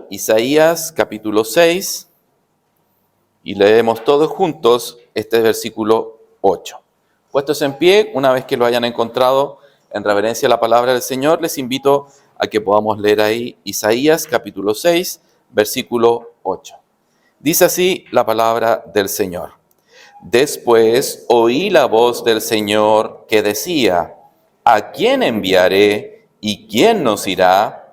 Isaías capítulo 6, y leemos todos juntos este versículo 8. Puestos en pie, una vez que lo hayan encontrado en reverencia a la palabra del Señor, les invito a que podamos leer ahí Isaías capítulo 6, versículo 8. Dice así la palabra del Señor. Después oí la voz del Señor que decía: ¿a quién enviaré y quién nos irá?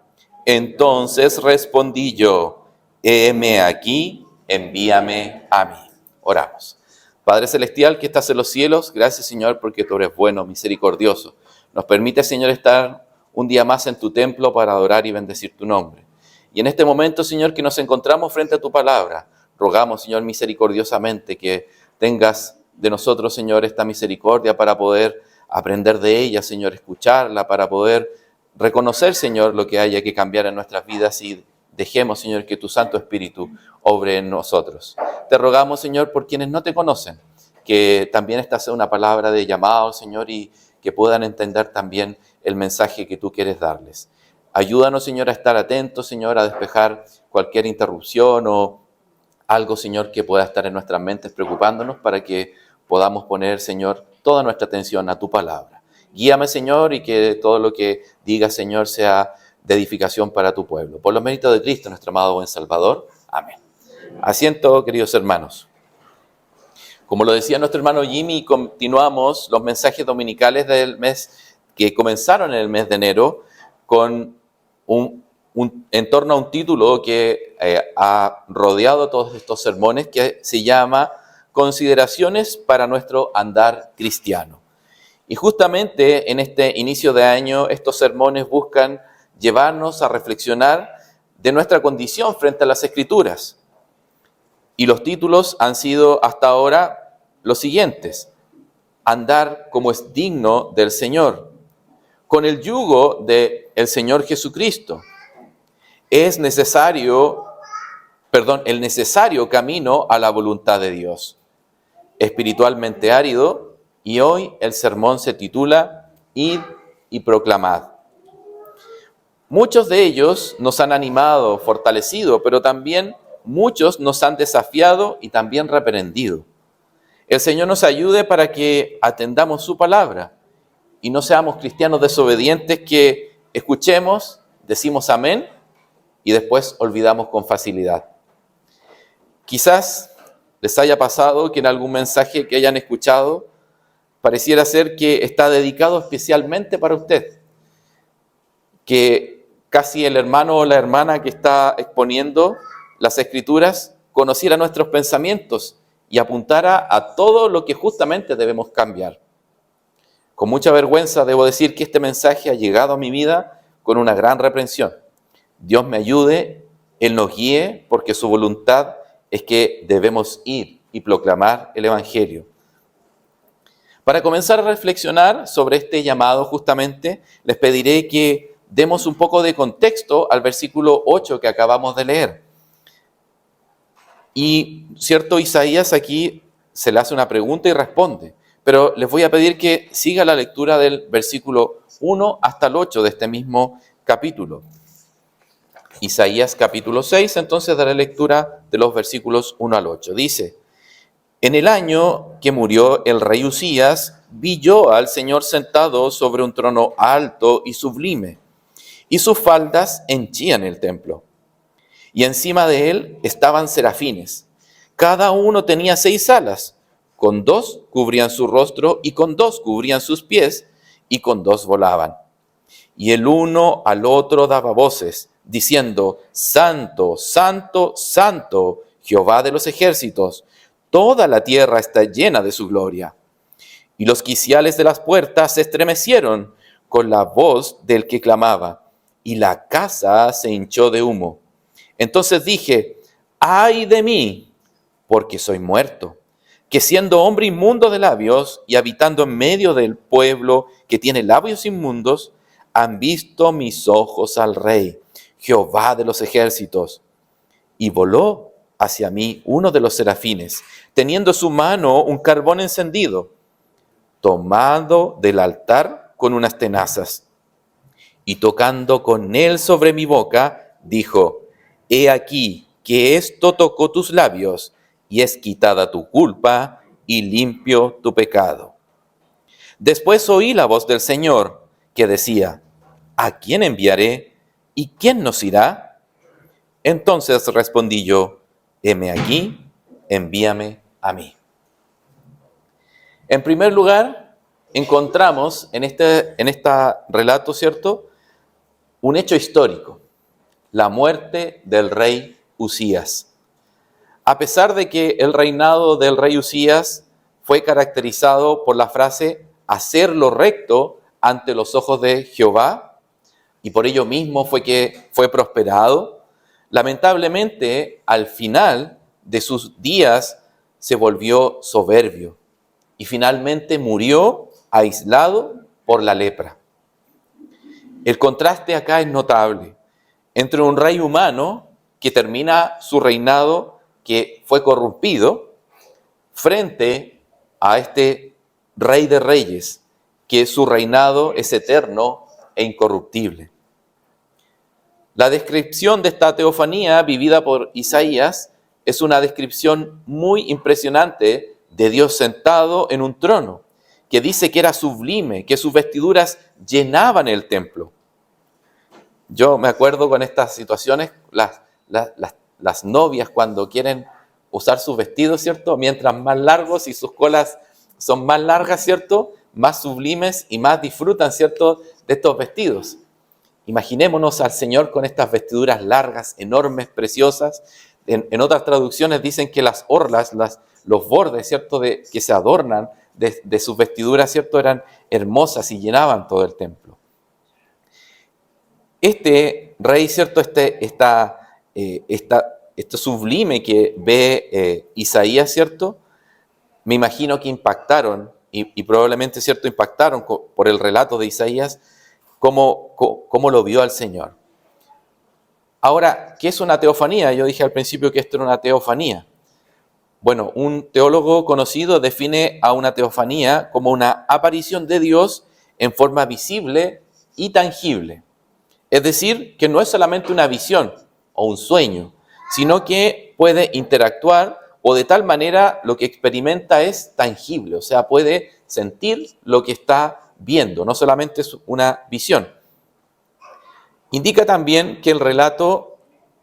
Entonces respondí yo: heme aquí, envíame a mí. Oramos. Padre celestial que estás en los cielos, gracias, Señor, porque tú eres bueno, misericordioso. Nos permite, Señor, estar un día más en tu templo para adorar y bendecir tu nombre. Y en este momento, Señor, que nos encontramos frente a tu palabra, rogamos, Señor, misericordiosamente que tengas de nosotros, Señor, esta misericordia para poder aprender de ella, Señor, escucharla, para poder reconocer, Señor, lo que haya que cambiar en nuestras vidas y dejemos, Señor, que tu Santo Espíritu obre en nosotros. Te rogamos, Señor, por quienes no te conocen, que también esta sea una palabra de llamado, Señor, y que puedan entender también el mensaje que tú quieres darles. Ayúdanos, Señor, a estar atentos, Señor, a despejar cualquier interrupción o algo, Señor, que pueda estar en nuestras mentes preocupándonos para que podamos poner, Señor, toda nuestra atención a tu palabra. Guíame, Señor, y que todo lo que diga, Señor, sea de edificación para tu pueblo. Por los méritos de Cristo, nuestro amado buen Salvador. Amén. Asiento, queridos hermanos. Como lo decía nuestro hermano Jimmy, continuamos los mensajes dominicales del mes que comenzaron en el mes de enero con en torno a un título que ha rodeado todos estos sermones que se llama Consideraciones para nuestro andar cristiano. Y justamente en este inicio de año, estos sermones buscan llevarnos a reflexionar de nuestra condición frente a las Escrituras. Y los títulos han sido hasta ahora los siguientes: andar como es digno del Señor, con el yugo del Señor Jesucristo, el necesario camino a la voluntad de Dios, espiritualmente árido. Y hoy el sermón se titula Id y proclamad. Muchos de ellos nos han animado, fortalecido, pero también muchos nos han desafiado y también reprendido. El Señor nos ayude para que atendamos su palabra y no seamos cristianos desobedientes que escuchemos, decimos amén y después olvidamos con facilidad. Quizás les haya pasado que en algún mensaje que hayan escuchado pareciera ser que está dedicado especialmente para usted, que casi el hermano o la hermana que está exponiendo las Escrituras conociera nuestros pensamientos y apuntara a todo lo que justamente debemos cambiar. Con mucha vergüenza debo decir que este mensaje ha llegado a mi vida con una gran reprensión. Dios me ayude, Él nos guíe, porque su voluntad es que debemos ir y proclamar el Evangelio. Para comenzar a reflexionar sobre este llamado justamente, les pediré que demos un poco de contexto al versículo 8 que acabamos de leer. Y, cierto, Isaías aquí se le hace una pregunta y responde, pero les voy a pedir que siga la lectura del versículo 1 hasta el 8 de este mismo capítulo. Isaías capítulo 6, entonces daré lectura de los versículos 1 al 8. Dice: en el año que murió el rey Usías, vi yo al Señor sentado sobre un trono alto y sublime, y sus faldas henchían el templo. Y encima de él estaban serafines. Cada uno tenía 6 alas, con 2 cubrían su rostro, y con 2 cubrían sus pies, y con 2 volaban. Y el uno al otro daba voces, diciendo: Santo, santo, santo, Jehová de los ejércitos, toda la tierra está llena de su gloria. Y los quiciales de las puertas se estremecieron con la voz del que clamaba, y la casa se hinchó de humo. Entonces dije: ¡ay de mí! Porque soy muerto, que siendo hombre inmundo de labios y habitando en medio del pueblo que tiene labios inmundos, han visto mis ojos al Rey, Jehová de los ejércitos. Y voló hacia mí uno de los serafines, teniendo en su mano un carbón encendido, tomado del altar con unas tenazas, y tocando con él sobre mi boca, dijo: He aquí que esto tocó tus labios, y es quitada tu culpa, y limpio tu pecado. Después oí la voz del Señor, que decía: ¿a quién enviaré? ¿Y quién nos irá? Entonces respondí yo: heme aquí, envíame a mí. En primer lugar, encontramos en este relato, ¿cierto?, un hecho histórico: la muerte del rey Usías. A pesar de que el reinado del rey Usías fue caracterizado por la frase hacer lo recto ante los ojos de Jehová, y por ello mismo fue que fue prosperado, lamentablemente al final de sus días se volvió soberbio y finalmente murió aislado por la lepra. El contraste acá es notable entre un rey humano que termina su reinado, que fue corrompido, frente a este rey de reyes, que su reinado es eterno e incorruptible. La descripción de esta teofanía vivida por Isaías es una descripción muy impresionante de Dios sentado en un trono, que dice que era sublime, que sus vestiduras llenaban el templo. Yo me acuerdo con estas situaciones, las novias cuando quieren usar sus vestidos, ¿cierto? Mientras más largos y sus colas son más largas, ¿cierto?, más sublimes y más disfrutan, ¿cierto?, de estos vestidos. Imaginémonos al Señor con estas vestiduras largas, enormes, preciosas. En otras traducciones dicen que las orlas, los bordes, ¿cierto?, que se adornan de sus vestiduras, ¿cierto?, eran hermosas y llenaban todo el templo. Este rey, ¿cierto?, esto sublime que ve Isaías, ¿cierto?, me imagino que impactaron, y probablemente, ¿cierto?, impactaron por el relato de Isaías, cómo lo vio al Señor. Ahora, ¿qué es una teofanía? Yo dije al principio que esto era una teofanía. Bueno, un teólogo conocido define a una teofanía como una aparición de Dios en forma visible y tangible. Es decir, que no es solamente una visión o un sueño, sino que puede interactuar, o de tal manera lo que experimenta es tangible, o sea, puede sentir lo que está viendo, no solamente es una visión. Indica también que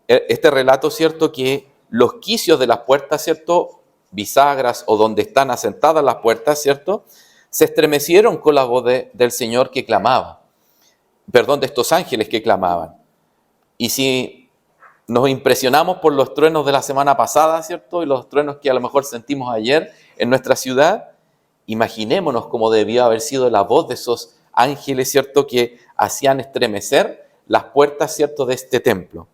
este relato, ¿cierto?, que los quicios de las puertas, ¿cierto?, bisagras o donde están asentadas las puertas, ¿cierto?, se estremecieron con la voz del Señor que clamaba, de estos ángeles que clamaban. Y si nos impresionamos por los truenos de la semana pasada, ¿cierto?, y los truenos que a lo mejor sentimos ayer en nuestra ciudad, imaginémonos cómo debió haber sido la voz de esos ángeles, ¿cierto?, que hacían estremecer las puertas, ¿cierto?, de este templo.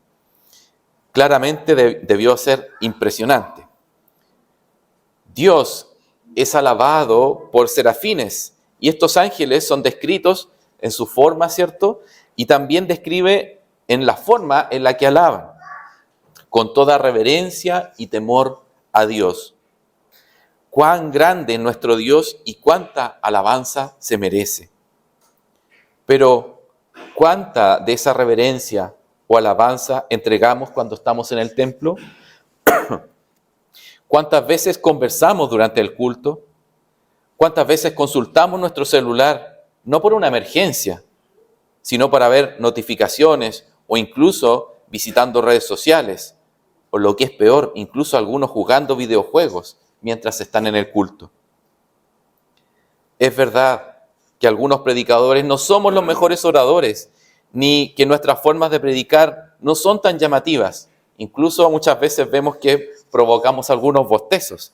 Claramente debió ser impresionante. Dios es alabado por serafines, y estos ángeles son descritos en su forma, ¿cierto?, y también describe en la forma en la que alaban, con toda reverencia y temor a Dios. Cuán grande es nuestro Dios y cuánta alabanza se merece. Pero, ¿cuánta de esa reverencia o alabanza entregamos cuando estamos en el templo? ¿Cuántas veces conversamos durante el culto? ¿Cuántas veces consultamos nuestro celular, no por una emergencia, sino para ver notificaciones o incluso visitando redes sociales? O lo que es peor, incluso algunos jugando videojuegos mientras están en el culto. Es verdad que algunos predicadores no somos los mejores oradores, ni que nuestras formas de predicar no son tan llamativas. Incluso muchas veces vemos que provocamos algunos bostezos,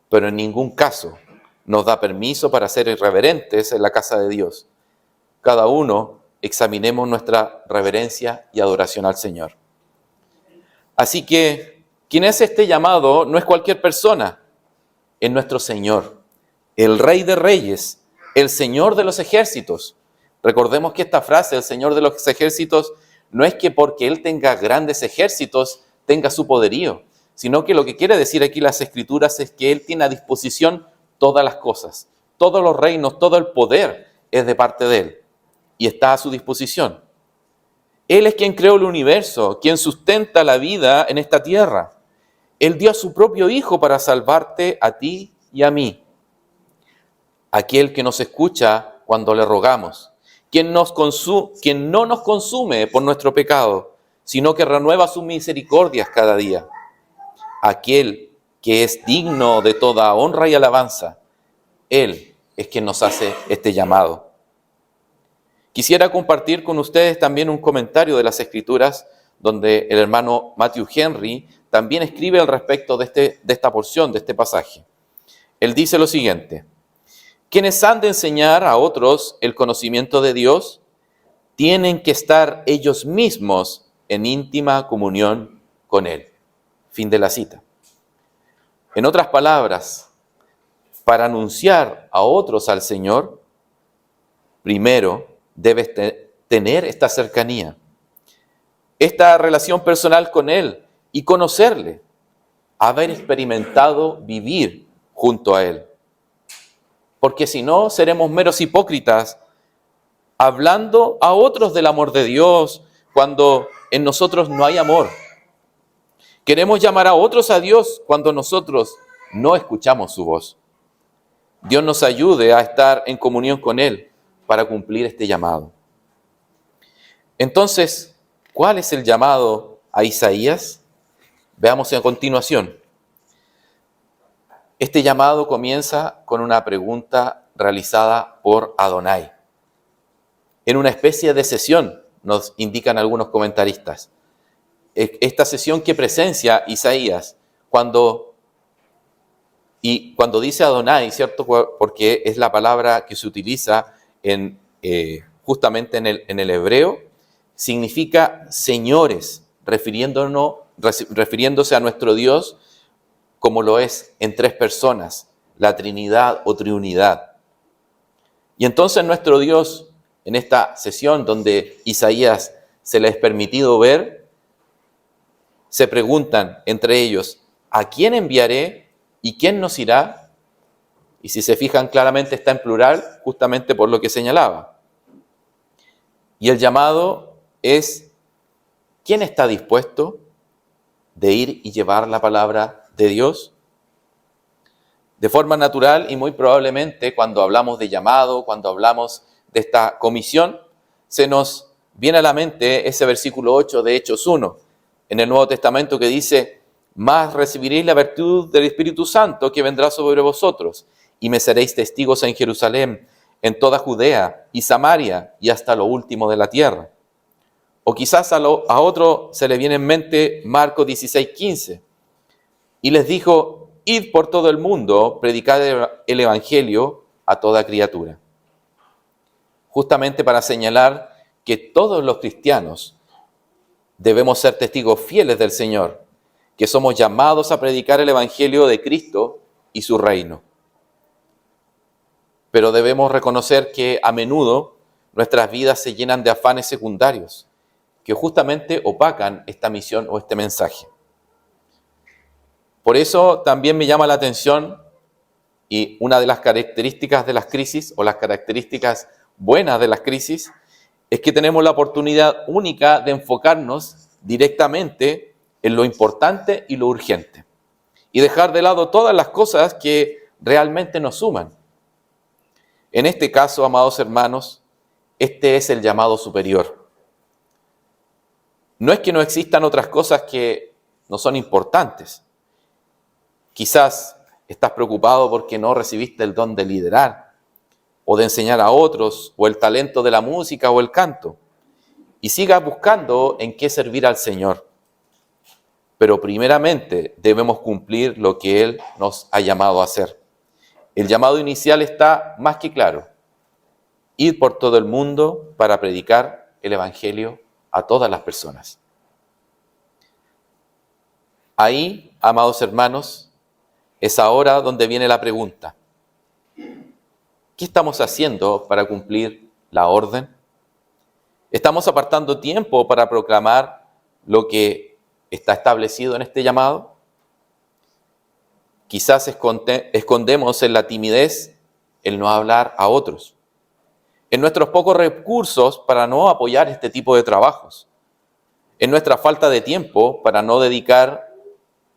pero en ningún caso nos da permiso para ser irreverentes en la casa de Dios. Cada uno examinemos nuestra reverencia y adoración al Señor. Así que quien hace este llamado no es cualquier persona, es nuestro Señor, el Rey de Reyes, el Señor de los ejércitos. Recordemos que esta frase, el Señor de los ejércitos, no es que porque Él tenga grandes ejércitos tenga su poderío, sino que lo que quiere decir aquí las Escrituras es que Él tiene a disposición todas las cosas, todos los reinos, todo el poder es de parte de Él y está a su disposición. Él es quien creó el universo, quien sustenta la vida en esta tierra. Él dio a su propio Hijo para salvarte a ti y a mí. Aquel que nos escucha cuando le rogamos, quien no nos consume por nuestro pecado, sino que renueva sus misericordias cada día. Aquel que es digno de toda honra y alabanza, Él es quien nos hace este llamado. Quisiera compartir con ustedes también un comentario de las Escrituras donde el hermano Matthew Henry también escribe al respecto de esta porción, de este pasaje. Él dice lo siguiente: quienes han de enseñar a otros el conocimiento de Dios tienen que estar ellos mismos en íntima comunión con Él. Fin de la cita. En otras palabras, para anunciar a otros al Señor, primero debes tener esta cercanía, esta relación personal con Él y conocerle, haber experimentado vivir junto a Él. Porque si no, seremos meros hipócritas, hablando a otros del amor de Dios cuando en nosotros no hay amor. Queremos llamar a otros a Dios cuando nosotros no escuchamos su voz. Dios nos ayude a estar en comunión con Él para cumplir este llamado. Entonces, ¿cuál es el llamado a Isaías? Veamos a continuación. Este llamado comienza con una pregunta realizada por Adonai. En una especie de sesión, nos indican algunos comentaristas. Esta sesión que presencia Isaías cuando dice Adonai, ¿cierto? Porque es la palabra que se utiliza justamente en el hebreo, significa señores, refiriéndose a nuestro Dios como lo es en tres personas, la Trinidad o Triunidad. Y entonces nuestro Dios, en esta sesión donde Isaías se le es permitido ver, se preguntan entre ellos, ¿a quién enviaré y quién nos irá? Y si se fijan claramente está en plural, justamente por lo que señalaba. Y el llamado es, ¿quién está dispuesto de ir y llevar la palabra de Dios? De forma natural y muy probablemente cuando hablamos de llamado, cuando hablamos de esta comisión, se nos viene a la mente ese versículo 8 de Hechos 1, en el Nuevo Testamento que dice, «Mas recibiréis la virtud del Espíritu Santo que vendrá sobre vosotros, y me seréis testigos en Jerusalén, en toda Judea y Samaria, y hasta lo último de la tierra». O quizás a otro se le viene en mente Marcos 16:15, y les dijo, «Id por todo el mundo, predicad el Evangelio a toda criatura». Justamente para señalar que todos los cristianos debemos ser testigos fieles del Señor, que somos llamados a predicar el Evangelio de Cristo y su reino. Pero debemos reconocer que a menudo nuestras vidas se llenan de afanes secundarios que justamente opacan esta misión o este mensaje. Por eso también me llama la atención, y una de las características de las crisis o las características buenas de las crisis es que tenemos la oportunidad única de enfocarnos directamente en lo importante y lo urgente y dejar de lado todas las cosas que realmente nos suman. En este caso, amados hermanos, este es el llamado superior. No es que no existan otras cosas que no son importantes. Quizás estás preocupado porque no recibiste el don de liderar o de enseñar a otros o el talento de la música o el canto. y siga buscando en qué servir al Señor. Pero primeramente debemos cumplir lo que Él nos ha llamado a hacer. El llamado inicial está más que claro: ir por todo el mundo para predicar el Evangelio a todas las personas. Ahí, amados hermanos, es ahora donde viene la pregunta: ¿qué estamos haciendo para cumplir la orden? ¿Estamos apartando tiempo para proclamar lo que está establecido en este llamado? Quizás escondemos en la timidez el no hablar a otros, en nuestros pocos recursos para no apoyar este tipo de trabajos, en nuestra falta de tiempo para no dedicar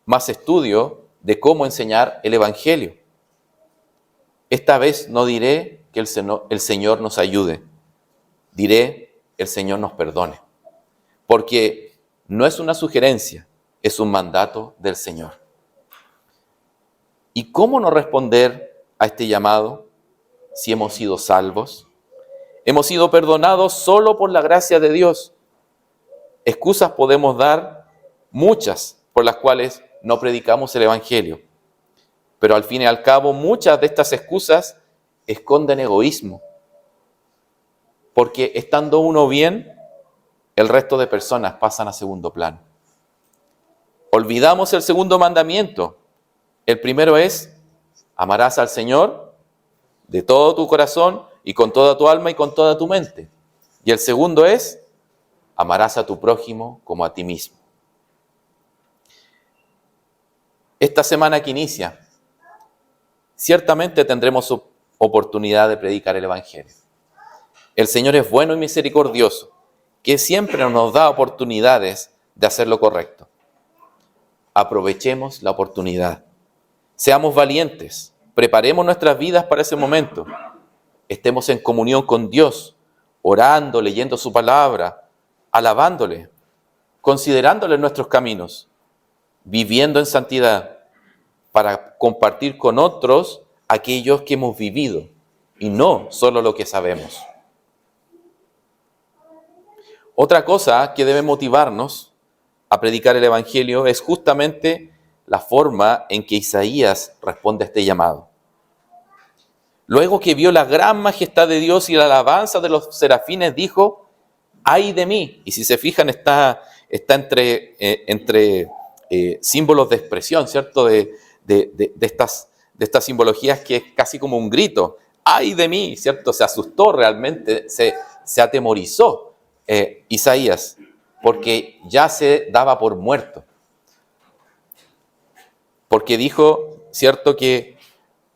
más estudio de cómo enseñar el Evangelio. Esta vez no diré que el Señor nos ayude, diré: el Señor nos perdone, porque no es una sugerencia, es un mandato del Señor. ¿Y cómo no responder a este llamado si hemos sido salvos? Hemos sido perdonados solo por la gracia de Dios. Excusas podemos dar, muchas, por las cuales no predicamos el Evangelio. Pero al fin y al cabo, muchas de estas excusas esconden egoísmo. Porque estando uno bien, el resto de personas pasan a segundo plano. Olvidamos el segundo mandamiento. El primero es: amarás al Señor de todo tu corazón y con toda tu alma y con toda tu mente. Y el segundo es: amarás a tu prójimo como a ti mismo. Esta semana que inicia, ciertamente tendremos oportunidad de predicar el Evangelio. El Señor es bueno y misericordioso, que siempre nos da oportunidades de hacer lo correcto. Aprovechemos la oportunidad. Seamos valientes. Preparemos nuestras vidas para ese momento. Estemos en comunión con Dios, orando, leyendo su palabra, alabándole, considerándole nuestros caminos, viviendo en santidad, para compartir con otros aquellos que hemos vivido y no solo lo que sabemos. Otra cosa que debe motivarnos a predicar el Evangelio es justamente la forma en que Isaías responde a este llamado. Luego que vio la gran majestad de Dios y la alabanza de los serafines, dijo: ¡ay de mí! Y si se fijan, está entre símbolos de expresión, ¿cierto? De estas simbologías, que es casi como un grito. ¡Ay de mí! ¿Cierto? Se asustó realmente, se atemorizó Isaías, porque ya se daba por muerto. Porque dijo, ¿cierto?, que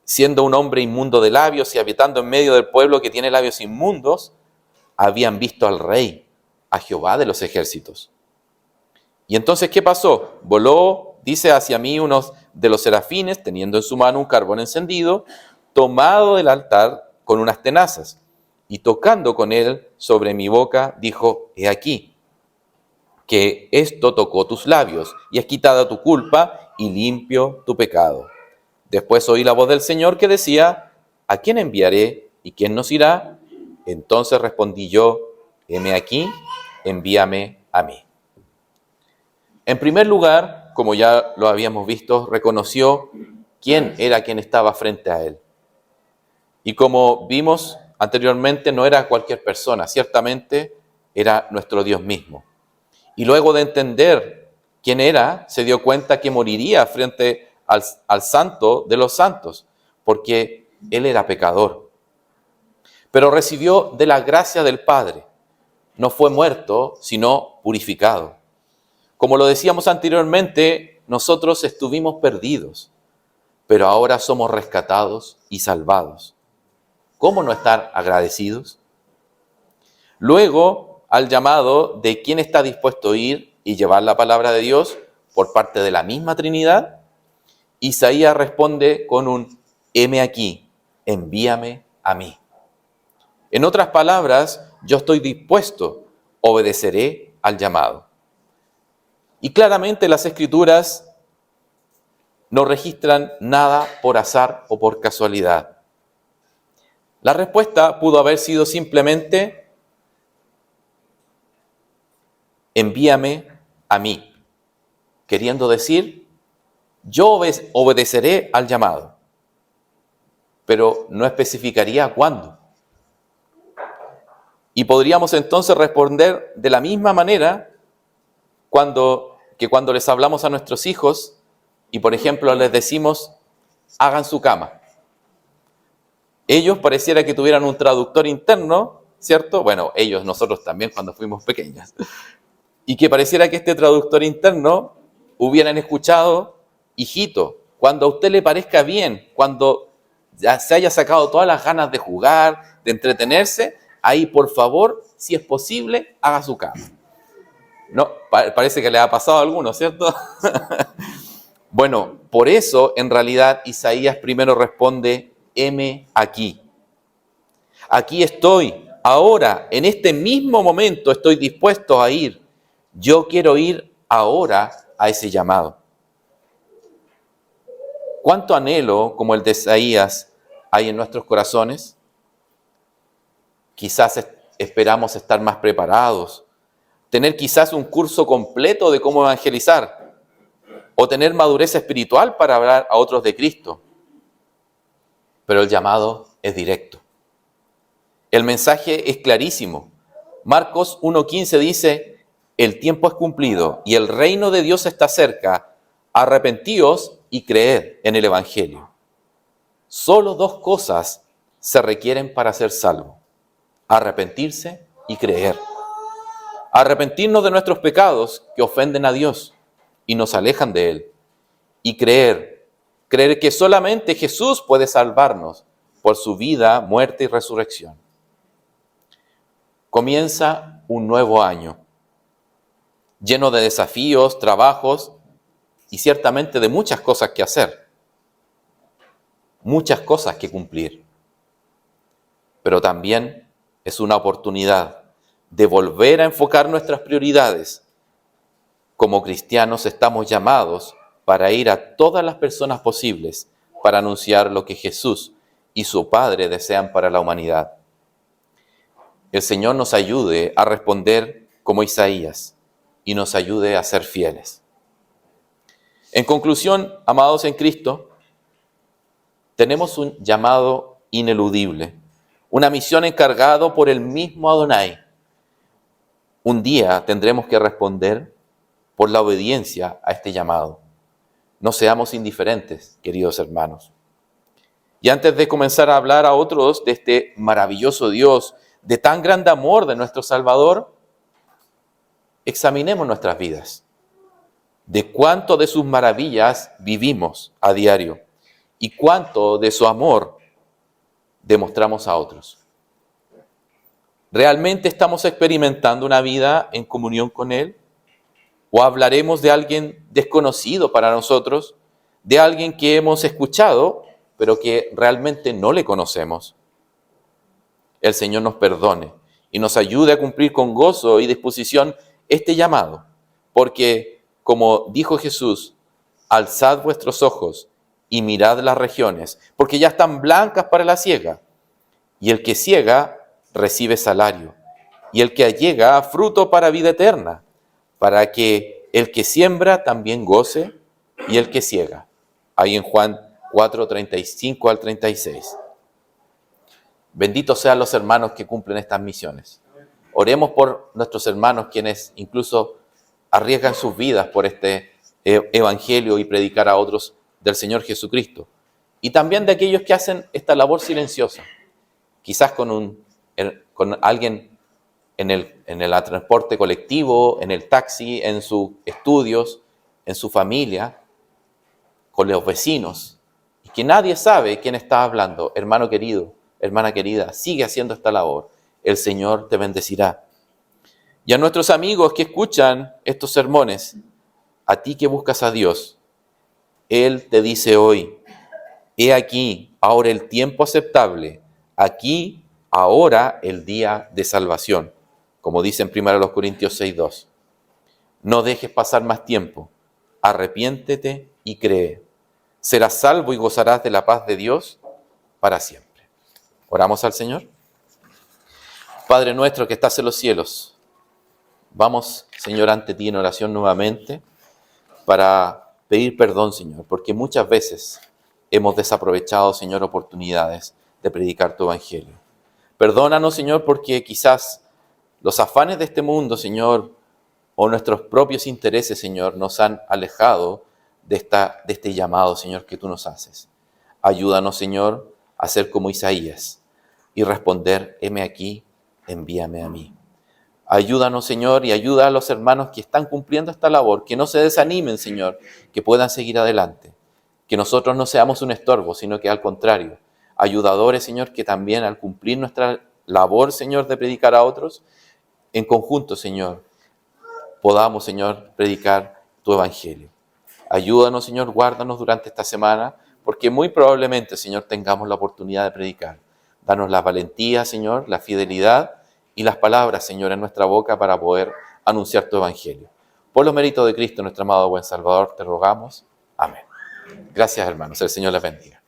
siendo un hombre inmundo de labios y habitando en medio del pueblo que tiene labios inmundos, habían visto al Rey, a Jehová de los ejércitos. Y entonces, ¿qué pasó? Voló, dice, hacia mí uno de los serafines, teniendo en su mano un carbón encendido, tomado del altar con unas tenazas, y tocando con él sobre mi boca, dijo: he aquí, que esto tocó tus labios, y es quitada tu culpa, y limpio tu pecado. Después oí la voz del Señor que decía: ¿a quién enviaré y quién nos irá? Entonces respondí yo: heme aquí, envíame a mí. En primer lugar, como ya lo habíamos visto, reconoció quién era quien estaba frente a él. Y como vimos anteriormente, no era cualquier persona, ciertamente era nuestro Dios mismo. Y luego de entender quién era, se dio cuenta que moriría frente al santo de los santos, porque él era pecador. Pero recibió de la gracia del Padre. No fue muerto, sino purificado. Como lo decíamos anteriormente, nosotros estuvimos perdidos, pero ahora somos rescatados y salvados. ¿Cómo no estar agradecidos? Luego, al llamado de quién está dispuesto a ir y llevar la palabra de Dios por parte de la misma Trinidad, Isaías responde con un: heme aquí, envíame a mí. En otras palabras, yo estoy dispuesto, obedeceré al llamado. Y claramente las Escrituras no registran nada por azar o por casualidad. La respuesta pudo haber sido simplemente: envíame a mí, queriendo decir, yo obedeceré al llamado, pero no especificaría cuándo. Y podríamos entonces responder de la misma manera cuando les hablamos a nuestros hijos y, por ejemplo, les decimos, hagan su cama. Ellos pareciera que tuvieran un traductor interno, ¿cierto? Bueno, nosotros también cuando fuimos pequeños. Y que pareciera que este traductor interno hubieran escuchado, hijito, cuando a usted le parezca bien, cuando ya se haya sacado todas las ganas de jugar, de entretenerse, ahí por favor, si es posible, haga su cama. No, parece que le ha pasado a alguno, ¿cierto? Bueno, por eso en realidad Isaías primero responde, heme aquí. Aquí estoy, ahora, en este mismo momento estoy dispuesto a ir. Yo quiero ir ahora a ese llamado. ¿Cuánto anhelo como el de Isaías hay en nuestros corazones? Quizás esperamos estar más preparados, tener quizás un curso completo de cómo evangelizar o tener madurez espiritual para hablar a otros de Cristo. Pero el llamado es directo. El mensaje es clarísimo. Marcos 1:15 dice, el tiempo es cumplido y el reino de Dios está cerca. Arrepentíos y creed en el Evangelio. Solo dos cosas se requieren para ser salvo. Arrepentirse y creer. Arrepentirnos de nuestros pecados que ofenden a Dios y nos alejan de Él. Y creer que solamente Jesús puede salvarnos por su vida, muerte y resurrección. Comienza un nuevo año, lleno de desafíos, trabajos y ciertamente de muchas cosas que hacer, muchas cosas que cumplir. Pero también es una oportunidad de volver a enfocar nuestras prioridades. Como cristianos estamos llamados para ir a todas las personas posibles para anunciar lo que Jesús y su Padre desean para la humanidad. El Señor nos ayude a responder como Isaías y nos ayude a ser fieles. En conclusión, amados en Cristo, tenemos un llamado ineludible, una misión encargada por el mismo Adonai. Un día tendremos que responder por la obediencia a este llamado. No seamos indiferentes, queridos hermanos. Y antes de comenzar a hablar a otros de este maravilloso Dios, de tan grande amor de nuestro Salvador, examinemos nuestras vidas. De cuánto de sus maravillas vivimos a diario y cuánto de su amor demostramos a otros. ¿Realmente estamos experimentando una vida en comunión con Él? ¿O hablaremos de alguien desconocido para nosotros, de alguien que hemos escuchado, pero que realmente no le conocemos? El Señor nos perdone y nos ayude a cumplir con gozo y disposición este llamado, porque, como dijo Jesús, alzad vuestros ojos y mirad las regiones, porque ya están blancas para la siega, y el que siega recibe salario, y el que allega fruto para vida eterna, para que el que siembra también goce y el que siega. Ahí en Juan 4:35 al 36. Benditos sean los hermanos que cumplen estas misiones. Oremos por nuestros hermanos quienes incluso arriesgan sus vidas por este evangelio y predicar a otros del Señor Jesucristo. Y también de aquellos que hacen esta labor silenciosa, quizás con alguien en el transporte colectivo, en el taxi, en sus estudios, en su familia, con los vecinos, y que nadie sabe quién está hablando. Hermano querido, hermana querida, sigue haciendo esta labor. El Señor te bendecirá. Y a nuestros amigos que escuchan estos sermones, a ti que buscas a Dios, Él te dice hoy, he aquí, ahora el tiempo aceptable, aquí, ahora el día de salvación, como dice en 1 Corintios 6:2. No dejes pasar más tiempo, arrepiéntete y cree. Serás salvo y gozarás de la paz de Dios para siempre. Oramos al Señor. Padre nuestro que estás en los cielos, Vamos, Señor, ante ti en oración nuevamente para pedir perdón, Señor, porque muchas veces hemos desaprovechado, Señor, oportunidades de predicar tu evangelio. Perdónanos, Señor, porque quizás los afanes de este mundo, Señor, o nuestros propios intereses, Señor, nos han alejado de este llamado, Señor, que tú nos haces. Ayúdanos, Señor, a ser como Isaías y responder, heme aquí, envíame a mí. Ayúdanos, Señor, y ayuda a los hermanos que están cumpliendo esta labor, que no se desanimen, Señor, que puedan seguir adelante. Que nosotros no seamos un estorbo, sino que al contrario, ayudadores, Señor, que también al cumplir nuestra labor, Señor, de predicar a otros, en conjunto, Señor, podamos, Señor, predicar tu evangelio. Ayúdanos, Señor, guárdanos durante esta semana, porque muy probablemente, Señor, tengamos la oportunidad de predicar. Danos la valentía, Señor, la fidelidad y las palabras, Señor, en nuestra boca para poder anunciar tu evangelio. Por los méritos de Cristo, nuestro amado buen Salvador, te rogamos. Amén. Gracias, hermanos. El Señor les bendiga.